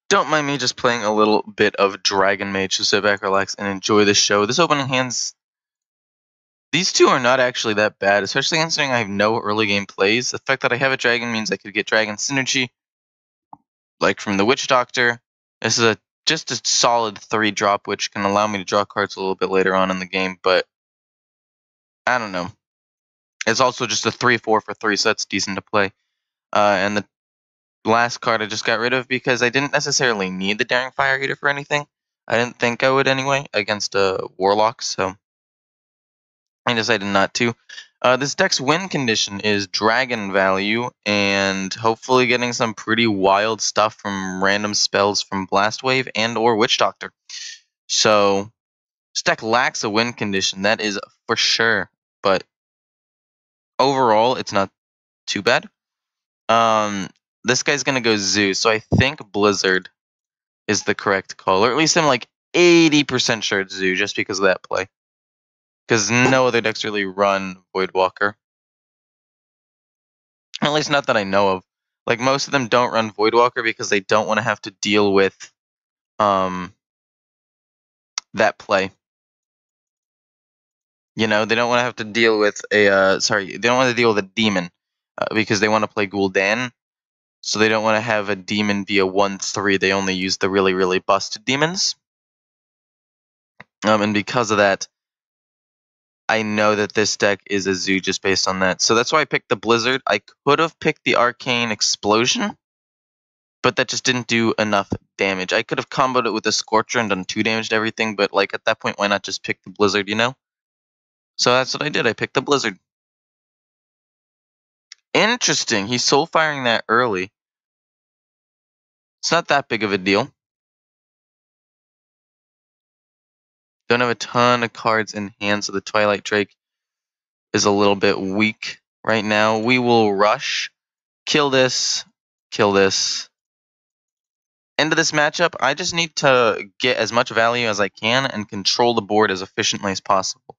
Don't mind me just playing a little bit of Dragon Mage, so sit back, relax, and enjoy the show. This opening hand's... These two are not actually that bad, especially considering I have no early game plays. The fact that I have a dragon means I could get dragon synergy, like from the Witch Doctor. This is just a solid 3-drop, which can allow me to draw cards a little bit later on in the game, but I don't know. It's also just a 3/4 for 3, so that's decent to play. And the last card I just got rid of because I didn't necessarily need the Daring Fire Eater for anything. I didn't think I would anyway against a Warlock, so I decided not to. This deck's win condition is Dragon value, and hopefully getting some pretty wild stuff from random spells from Blast Wave and or Witch Doctor. So this deck lacks a win condition, that is for sure, but overall it's not too bad. This guy's gonna go Zoo, so I think Blizzard is the correct call, or at least I'm like 80% sure it's Zoo, just because of that play. Because no other decks really run Voidwalker. At least not that I know of. Like, most of them don't run Voidwalker because they don't want to have to deal with that play. You know, they don't want to have to deal with a they don't want to deal with a demon because they want to play Gul'dan. So they don't want to have a demon be a 1/3. They only use the really, really busted demons. And because of that, I know that this deck is a Zoo just based on that. So that's why I picked the Blizzard. I could have picked the Arcane Explosion, but that just didn't do enough damage. I could have comboed it with a Scorcher and done 2 damage to everything, but like at that point, why not just pick the Blizzard, you know? So that's what I did. I picked the Blizzard. Interesting. He's soul firing that early. It's not that big of a deal. Don't have a ton of cards in hand, so the Twilight Drake is a little bit weak right now. We will rush, kill this, kill this. Into this matchup, I just need to get as much value as I can and control the board as efficiently as possible.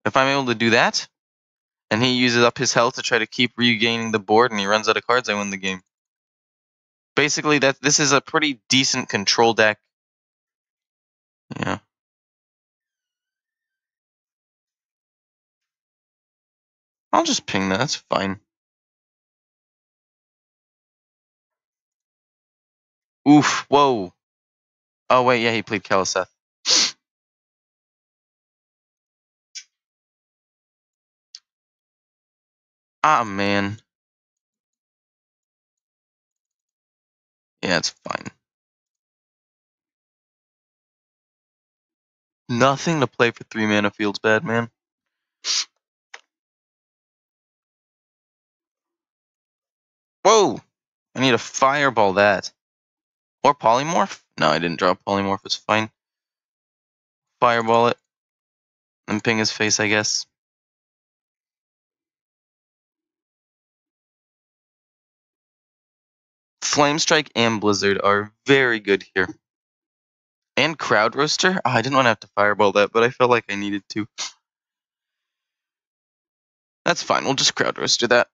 If I'm able to do that, and he uses up his health to try to keep regaining the board and he runs out of cards, I win the game. Basically, this is a pretty decent control deck. Yeah. I'll just ping that, that's fine. Oof, whoa. Oh wait, yeah, he played Kaliseth. Ah, man. Yeah, it's fine. Nothing to play for 3 mana feels bad, man. Whoa! I need to fireball that. Or polymorph? No, I didn't draw polymorph, it's fine. Fireball it. And ping his face, I guess. Flame Strike and Blizzard are very good here. And Crowd Roaster? Oh, I didn't want to have to fireball that, but I felt like I needed to. That's fine, we'll just Crowd Roaster that.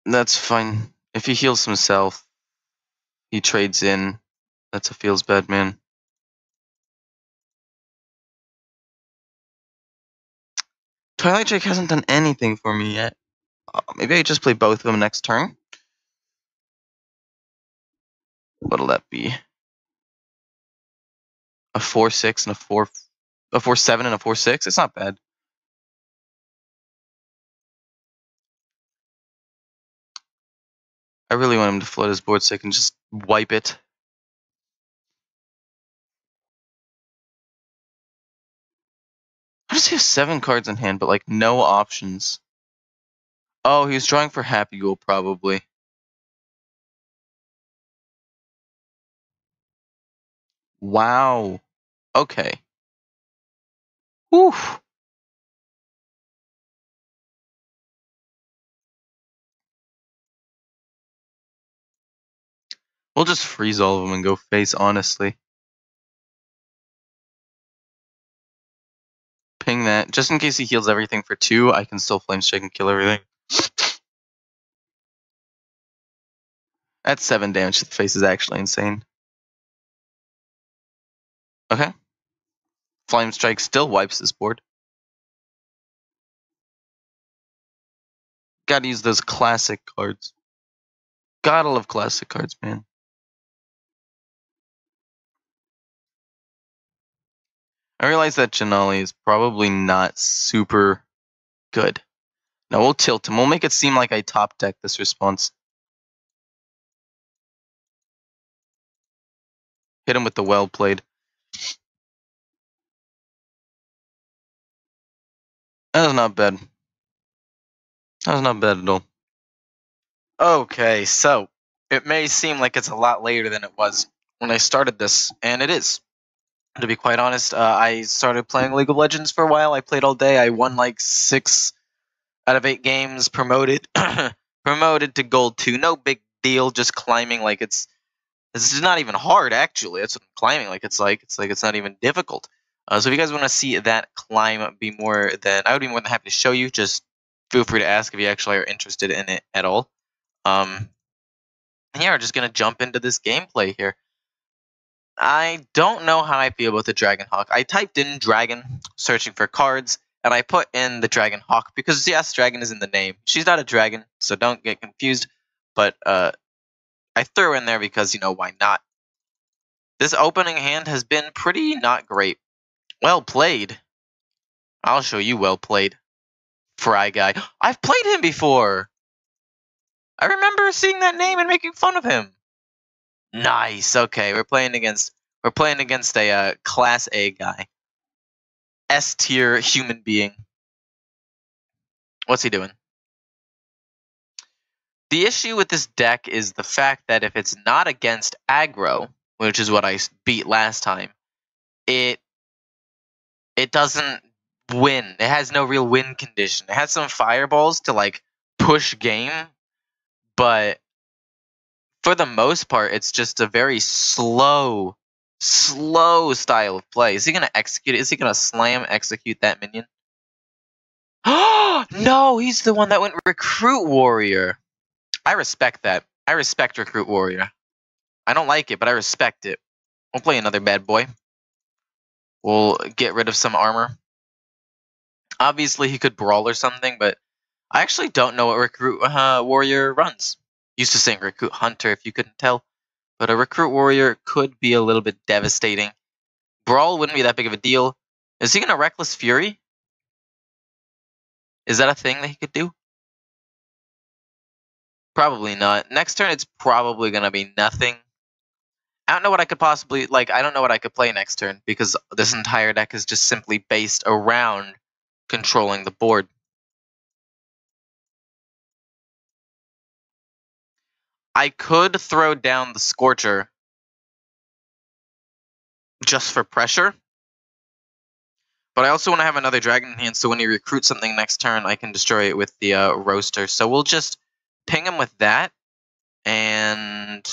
That's fine. If he heals himself, he trades in. That's a feels bad, man. Twilight Drake hasn't done anything for me yet. Maybe I just play both of them next turn. What'll that be? A 4/6 and a 4/7 and a 4/6. It's not bad. I really want him to flood his board so I can just wipe it. How does he have 7 cards in hand, but like no options? Oh, he was drawing for Happy Ghoul probably. Wow. Okay. Whew. We'll just freeze all of them and go face, honestly. Ping that. Just in case he heals everything for 2, I can still Flame Strike and kill everything. That's 7 damage to the face is actually insane. Okay. Flame Strike still wipes this board. Gotta use those classic cards. Gotta love classic cards, man. I realize that Janali is probably not super good. Now we'll tilt him. We'll make it seem like I top deck this response. Hit him with the well played. That was not bad. That was not bad at all. Okay, so it may seem like it's a lot later than it was when I started this, and it is. To be quite honest, I started playing League of Legends for a while. I played all day. I won like 6 out of 8 games. Promoted, promoted to Gold 2. No big deal. Just climbing like it's. This is not even hard, actually. That's what I'm climbing like. It's not even difficult. So if you guys want to see that climb be more than, I would be more than happy to show you. Just feel free to ask if you actually are interested in it at all. Yeah, we're just gonna jump into this gameplay here. I don't know how I feel about the Dragon Hawk. I typed in dragon, searching for cards, and I put in the Dragon Hawk because yes, dragon is in the name. She's not a dragon, so don't get confused. But I threw her in there because, you know, why not? This opening hand has been pretty not great. Well played. I'll show you well played. Fry Guy. I've played him before. I remember seeing that name and making fun of him. Nice. Okay, we're playing against a Class A guy. S tier human being. What's he doing? The issue with this deck is the fact that if it's not against aggro, which is what I beat last time, it doesn't win. It has no real win condition. It has some fireballs to like push game, but for the most part, it's just a very slow style of play. Is he gonna execute it? Is he gonna slam execute that minion? Oh no, he's the one that went Recruit Warrior. I respect that. I respect Recruit Warrior. I don't like it, but I respect it. We'll play another bad boy. We'll get rid of some armor. Obviously, he could brawl or something, but I actually don't know what Recruit Warrior runs. Used to saying Recruit Hunter, if you couldn't tell. But a Recruit Warrior could be a little bit devastating. Brawl wouldn't be that big of a deal. Is he going to Reckless Fury? Is that a thing that he could do? Probably not. Next turn, it's probably going to be nothing. I don't know what I could possibly, like, I don't know what I could play next turn, because this entire deck is just simply based around controlling the board. I could throw down the Scorcher just for pressure, but I also want to have another dragon in hand, so when he recruits something next turn, I can destroy it with the Roaster. So we'll just ping him with that, and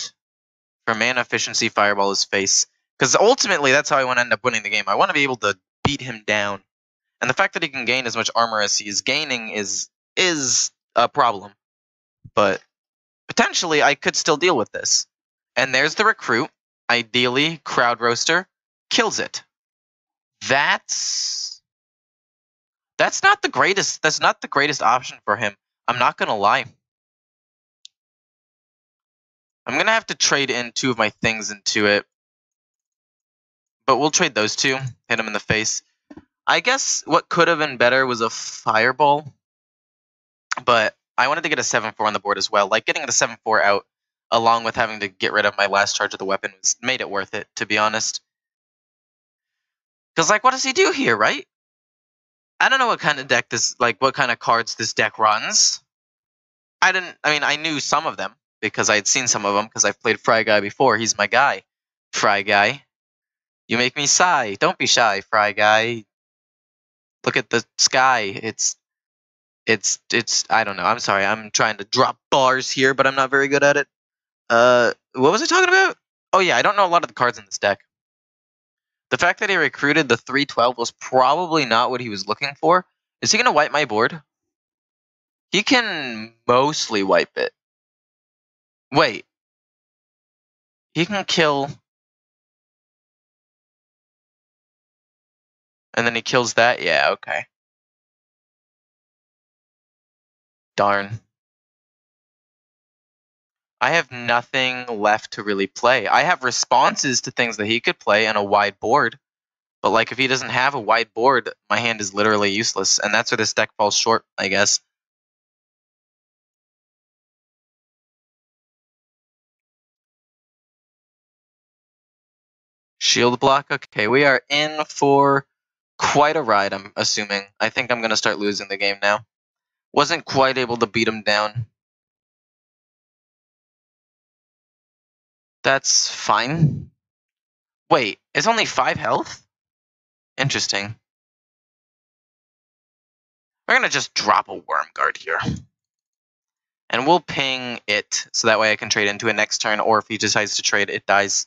for mana efficiency, Fireball his face. Because ultimately, that's how I want to end up winning the game. I want to be able to beat him down. And the fact that he can gain as much armor as he is gaining is a problem. But potentially, I could still deal with this. And there's the Recruit. Ideally, Crowd Roaster kills it. That's not the greatest. That's not the greatest option for him. I'm not gonna lie. I'm gonna have to trade in 2 of my things into it, but we'll trade those 2. Hit him in the face. I guess what could have been better was a Fireball, but I wanted to get a 7/4 on the board as well. Like getting the 7/4 out, along with having to get rid of my last charge of the weapon, made it worth it, to be honest. Because like, what does he do here, right? I don't know what kind of deck this, like, what kind of cards this deck runs. I mean, I knew some of them because I had seen some of them because I've played Fry Guy before. He's my guy. Fry Guy. You make me sigh. Don't be shy, Fry Guy. Look at the sky. It's I don't know. I'm sorry. I'm trying to drop bars here, but I'm not very good at it. What was I talking about? Oh yeah, I don't know a lot of the cards in this deck. The fact that he recruited the 3/12 was probably not what he was looking for. Is he going to wipe my board? He can mostly wipe it. Wait. He can kill. And then he kills that? Yeah, okay. Darn. I have nothing left to really play. I have responses to things that he could play and a wide board. But like if he doesn't have a wide board, my hand is literally useless. And that's where this deck falls short, I guess. Shield block. Okay, we are in for quite a ride, I'm assuming. I think I'm going to start losing the game now. Wasn't quite able to beat him down. That's fine. Wait, it's only 5 health? Interesting. We're going to just drop a Worm Guard here. And we'll ping it, so that way I can trade into it next turn, or if he decides to trade, it dies.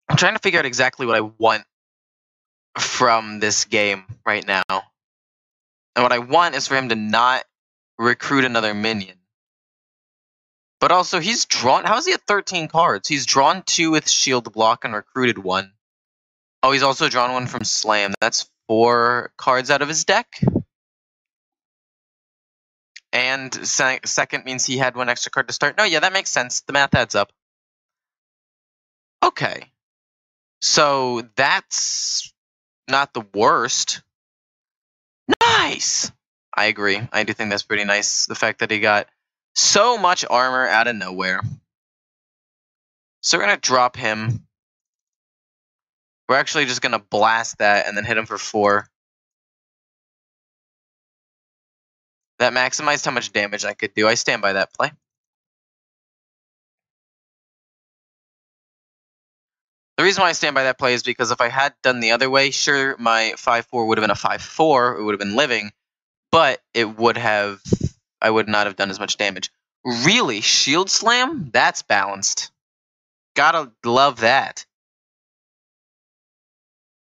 I'm trying to figure out exactly what I want from this game right now. And what I want is for him to not recruit another minion. But also, he's drawn... How is he at 13 cards? He's drawn 2 with Shield Block and recruited 1. Oh, he's also drawn 1 from Slam. That's 4 cards out of his deck. And second means he had 1 extra card to start. No, yeah, that makes sense. The math adds up. Okay. So that's not the worst. Nice! I agree. I do think that's pretty nice. The fact that he got so much armor out of nowhere. So we're going to drop him. We're actually just going to blast that and then hit him for 4. That maximized how much damage I could do. I stand by that play. The reason why I stand by that play is because if I had done the other way, sure, my 5-4 would have been a 5-4. It would have been living. But it would have... I would not have done as much damage. Really? Shield Slam? That's balanced. Gotta love that.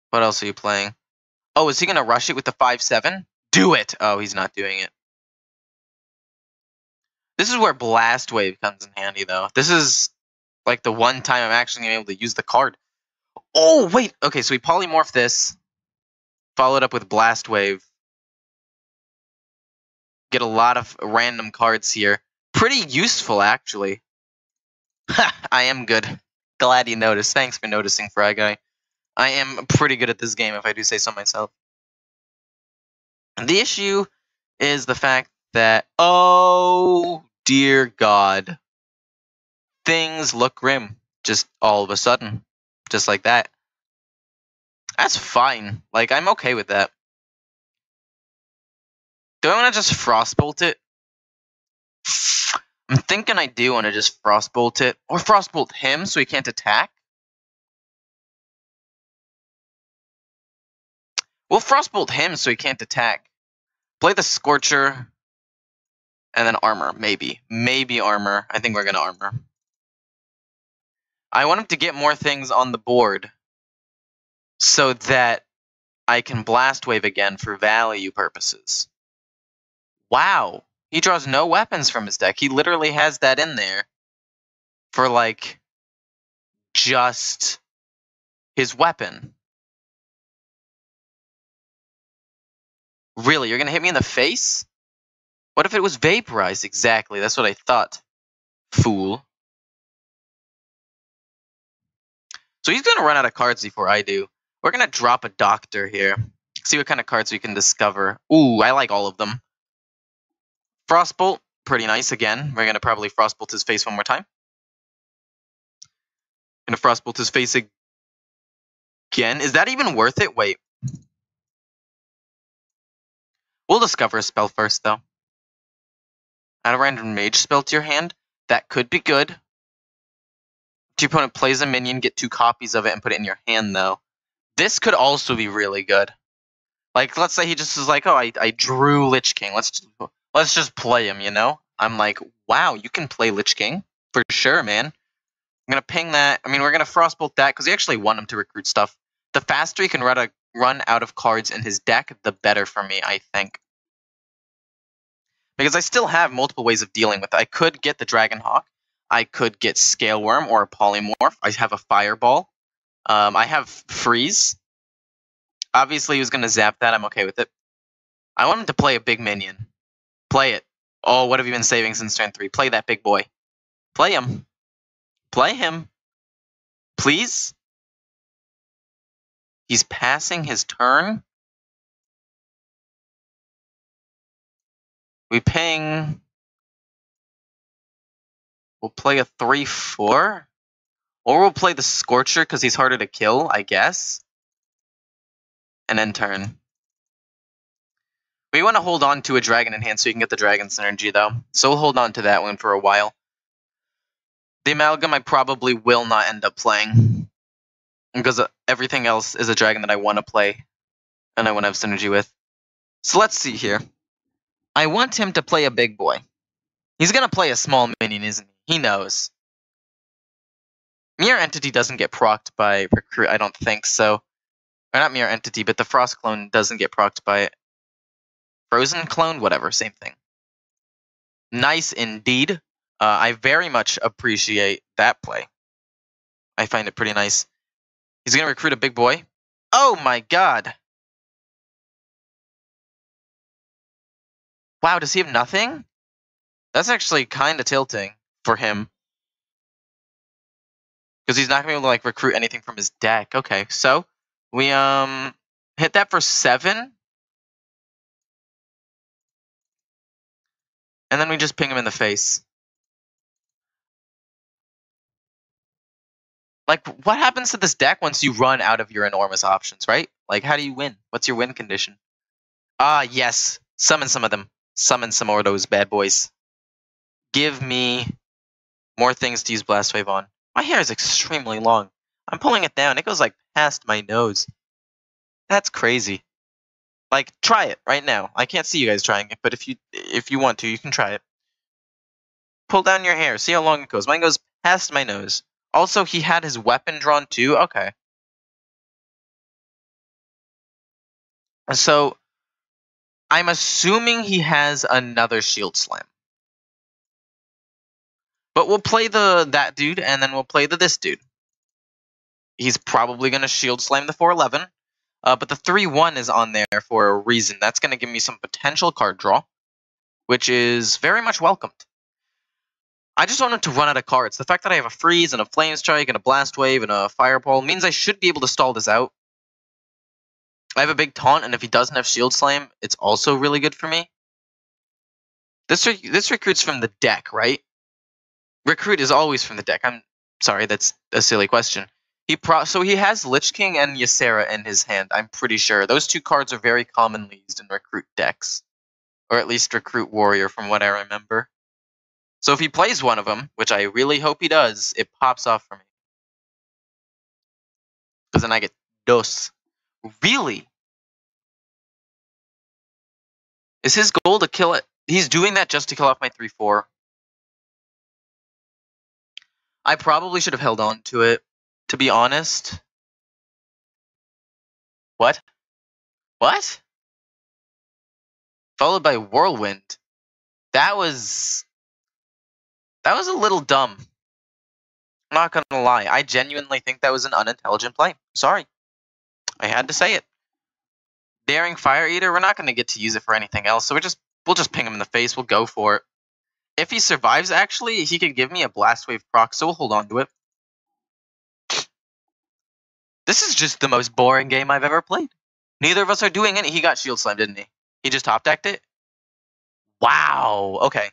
What else are you playing? Oh, is he gonna rush it with the 5-7? Do it! Oh, he's not doing it. This is where Blast Wave comes in handy, though. This is like the one time I'm actually gonna be able to use the card. Oh, wait! Okay, so we polymorph this. Followed up with Blast Wave. Get a lot of random cards here. Pretty useful, actually. Ha! I am good. Glad you noticed. Thanks for noticing, Fry Guy. I am pretty good at this game, if I do say so myself. The issue is the fact that, oh dear God, things look grim just all of a sudden, just like that. That's fine. Like, I'm okay with that. Do I want to just Frostbolt it? I'm thinking I do want to just Frostbolt it, or Frostbolt him so he can't attack. We'll Frostbolt him so he can't attack. Play the Scorcher, and then Armor, maybe. Maybe Armor. I think we're going to Armor. I want him to get more things on the board so that I can Blast Wave again for value purposes. Wow. He draws no weapons from his deck. He literally has that in there for, like, just his weapon. Really? You're going to hit me in the face? What if it was vaporized? Exactly. That's what I thought. Fool. So he's going to run out of cards before I do. We're going to drop a Doctor here. See what kind of cards we can discover. Ooh, I like all of them. Frostbolt. Pretty nice again. We're going to probably Frostbolt his face one more time. Going to Frostbolt his face again. Is that even worth it? Wait. We'll discover a spell first, though. Add a random Mage spell to your hand. That could be good. If your opponent plays a minion, get 2 copies of it and put it in your hand, though. This could also be really good. Like, let's say he just is like, oh, I drew Lich King. Let's just play him, you know? I'm like, wow, you can play Lich King. For sure, man. I'm going to ping that. I mean, we're going to Frostbolt that because we actually want him to recruit stuff. The faster he can run out of cards in his deck, the better for me, I think. Because I still have multiple ways of dealing with it. I could get the Dragon Hawk. I could get Scale Worm or a Polymorph. I have a Fireball. I have Freeze. Obviously, he was going to zap that. I'm okay with it. I want him to play a big minion. Play it. Oh, what have you been saving since turn 3? Play that big boy. Play him. Play him. Please? He's passing his turn? We ping... We'll play a 3-4? Or we'll play the Scorcher because he's harder to kill, I guess. And then turn. We want to hold on to a Dragon in hand so you can get the Dragon Synergy, though. So we'll hold on to that one for a while. The Amalgam I probably will not end up playing. Because everything else is a Dragon that I want to play. And I want to have synergy with. So let's see here. I want him to play a big boy. He's going to play a small minion, isn't he? He knows. Mirror Entity doesn't get procced by Recruit, I don't think so. Or not Mirror Entity, but the Frost Clone doesn't get procced by it. Frozen Clone? Whatever, same thing. Nice indeed. I very much appreciate that play. I find it pretty nice. He's going to recruit a big boy. Oh my god! Wow, does he have nothing? That's actually kind of tilting for him. Because he's not going to be able to like recruit anything from his deck. Okay, so we hit that for 7. And then we just ping him in the face. Like, what happens to this deck once you run out of your enormous options, right? Like, how do you win? What's your win condition? Ah, yes. Summon some of them. Summon some more of those bad boys. Give me more things to use Blast Wave on. My hair is extremely long. I'm pulling it down. It goes, like, past my nose. That's crazy. Like, try it right now. I can't see you guys trying it, but if you want to, you can try it. Pull down your hair. See how long it goes. Mine goes past my nose. Also, he had his weapon drawn too. Okay. So, I'm assuming he has another Shield Slam. But we'll play that dude, and then we'll play this dude. He's probably going to Shield Slam the 411. But the 3-1 is on there for a reason. That's going to give me some potential card draw, which is very much welcomed. I just wanted to run out of cards. The fact that I have a Freeze and a Flame Strike and a Blast Wave and a Fireball means I should be able to stall this out. I have a big Taunt, and if he doesn't have Shield Slam, it's also really good for me. This recruits from the deck, right? Recruit is always from the deck. I'm sorry, that's a silly question. So he has Lich King and Ysera in his hand, I'm pretty sure. Those 2 cards are very commonly used in Recruit decks. Or at least Recruit Warrior, from what I remember. So if he plays one of them, which I really hope he does, it pops off for me. Because then I get dos. Really? Is his goal to kill it? He's doing that just to kill off my 3-4. I probably should have held on to it, to be honest. What? What? Followed by Whirlwind. That was a little dumb. I'm not gonna lie. I genuinely think that was an unintelligent play. Sorry. I had to say it. Daring Fire Eater, we're not gonna get to use it for anything else, so we'll just ping him in the face, we'll go for it. If he survives, actually, he could give me a Blast Wave proc, so we'll hold on to it. This is just the most boring game I've ever played. Neither of us are doing any. He got Shield Slam, didn't he? He just top decked it? Wow, okay.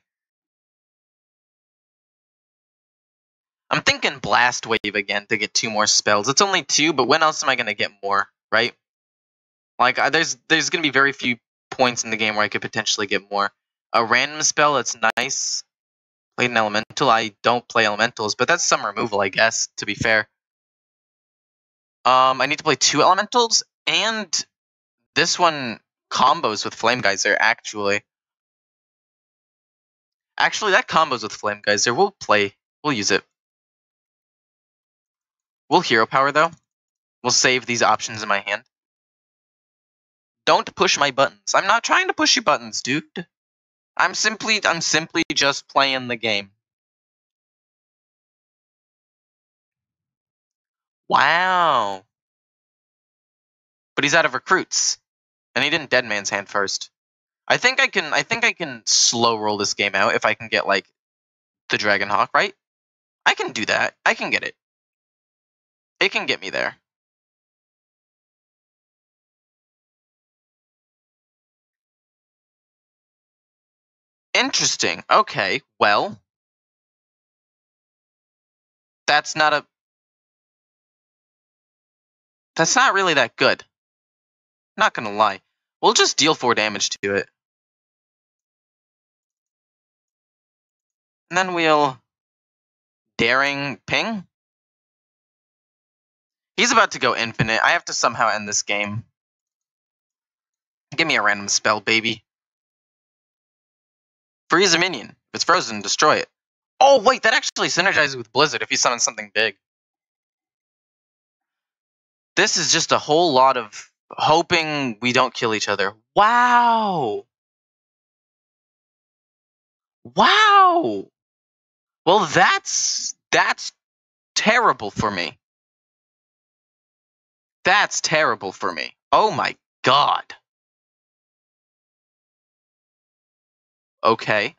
I'm thinking Blast Wave again to get 2 more spells. It's only 2, but when else am I going to get more, right? Like, there's going to be very few points in the game where I could potentially get more. A random spell, that's nice. Played an Elemental. I don't play Elementals, but that's some removal, I guess, to be fair. I need to play 2 Elementals, and this one combos with Flame Geyser, actually. Actually, that combos with Flame Geyser. We'll use it. We'll Hero Power, though. We'll save these options in my hand. Don't push my buttons. I'm not trying to push your buttons, dude. I'm simply just playing the game. Wow. But he's out of recruits. And he didn't Dead Man's Hand first. I think I can slow roll this game out if I can get like the Dragonhawk, right? I can do that. I can get it. It can get me there. Interesting. Okay, well, that's not really that good. Not gonna lie. We'll just deal 4 damage to it. And then we'll Daring Ping. He's about to go infinite. I have to somehow end this game. Give me a random spell, baby. Freeze a minion. If it's frozen, destroy it. Oh, wait, that actually synergizes with Blizzard if he summons something big. This is just a whole lot of hoping we don't kill each other. Wow. Wow. Well, that's terrible for me. That's terrible for me. Oh my god. Okay,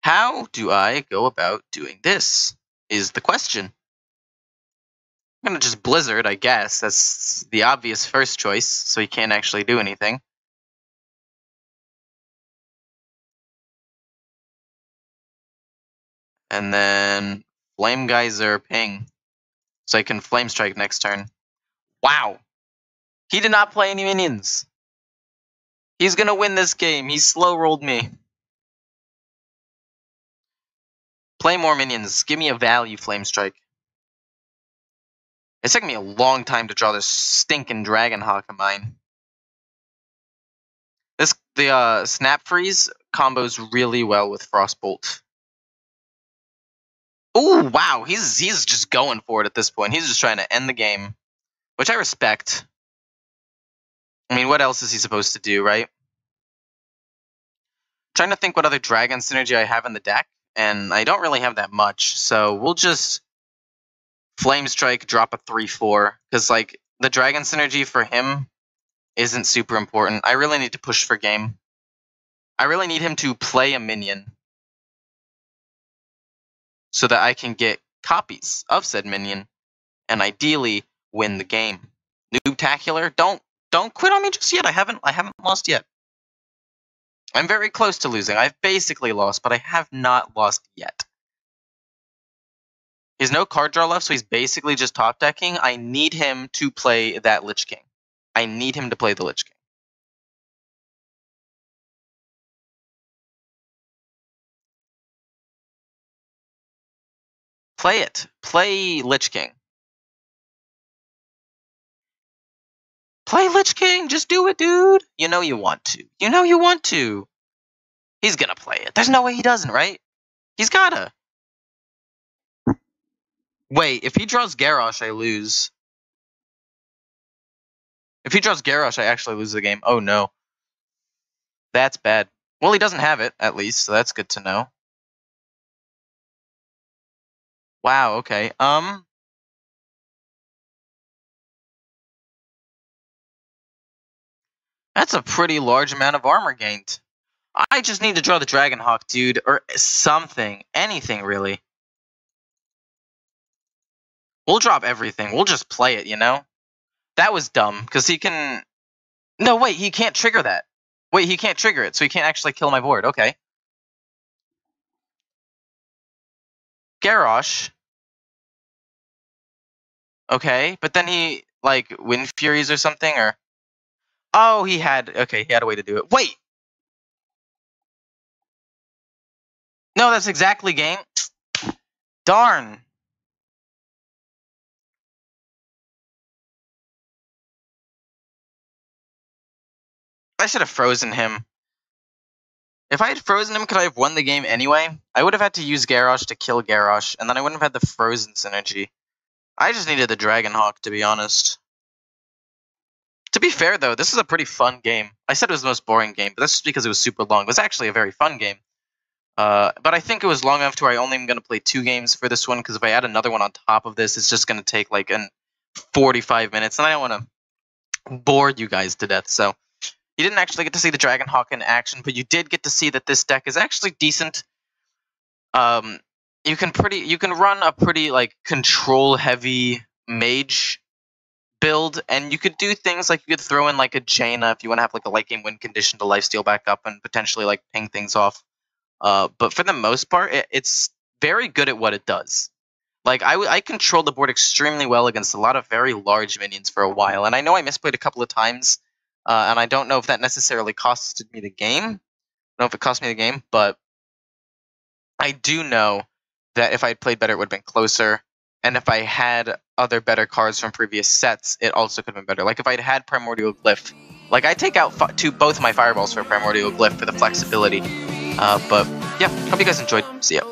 how do I go about doing this? Is the question. I'm gonna just Blizzard, I guess. That's the obvious first choice, so he can't actually do anything. And then Flame Geyser Ping. So I can Flame Strike next turn. Wow. He did not play any minions. He's gonna win this game. He slow rolled me. Play more minions. Give me a value Flame Strike. It's taking me a long time to draw this stinking Dragonhawk of mine. The Snap Freeze combos really well with Frostbolt. Ooh, wow, he's just going for it at this point. He's just trying to end the game, which I respect. I mean, what else is he supposed to do, right? Trying to think what other dragon synergy I have in the deck, and I don't really have that much, so we'll just Flame Strike, drop a 3/4, because like the dragon synergy for him isn't super important. I really need to push for game. I really need him to play a minion so that I can get copies of said minion and ideally win the game. Noobtacular, don't quit on me just yet. I haven't lost yet. I'm very close to losing. I've basically lost, but I have not lost yet. He has no card draw left, so he's basically just top decking. I need him to play that Lich King. I need him to play the Lich King. Play it. Play Lich King. Play Lich King. Just do it, dude. You know you want to. You know you want to. He's gonna play it. There's no way he doesn't, right? He's gotta. Wait, if he draws Garrosh, I lose. If he draws Garrosh, I actually lose the game. Oh no. That's bad. Well, he doesn't have it, at least, so that's good to know. Wow, okay. That's a pretty large amount of armor gained. I just need to draw the Dragonhawk, dude, or something. Anything, really. We'll drop everything. We'll just play it, you know? That was dumb, because he can... No, wait, he can't trigger that. Wait, he can't trigger it, so he can't actually kill my board. Okay. Garrosh. Okay, but then he, like, Wind Furies or something, or... Oh, he had... Okay, he had a way to do it. Wait! No, that's exactly game. Darn. I should have frozen him. If I had frozen him, could I have won the game anyway? I would have had to use Garrosh to kill Garrosh, and then I wouldn't have had the frozen synergy. I just needed the Dragonhawk, to be honest. To be fair, though, this is a pretty fun game. I said it was the most boring game, but that's just because it was super long. It was actually a very fun game. But I think it was long enough to where I only am going to play 2 games for this one, because if I add another one on top of this, it's just going to take like 45 minutes, and I don't want to bore you guys to death. So you didn't actually get to see the Dragonhawk in action, but you did get to see that this deck is actually decent. You can run a pretty like control heavy mage build, and you could do things like you could throw in like a Jaina if you want to have like a late game win condition to lifesteal back up and potentially like ping things off. But for the most part, it's very good at what it does. Like I controlled the board extremely well against a lot of very large minions for a while, and I know I misplayed a couple of times, and I don't know if that necessarily costed me the game. I don't know if it cost me the game, but I do know that if I had played better, it would have been closer. And if I had other better cards from previous sets, it also could have been better. Like if I'd had Primordial Glyph, like I take out both my Fireballs for Primordial Glyph for the flexibility. But yeah, hope you guys enjoyed. See ya.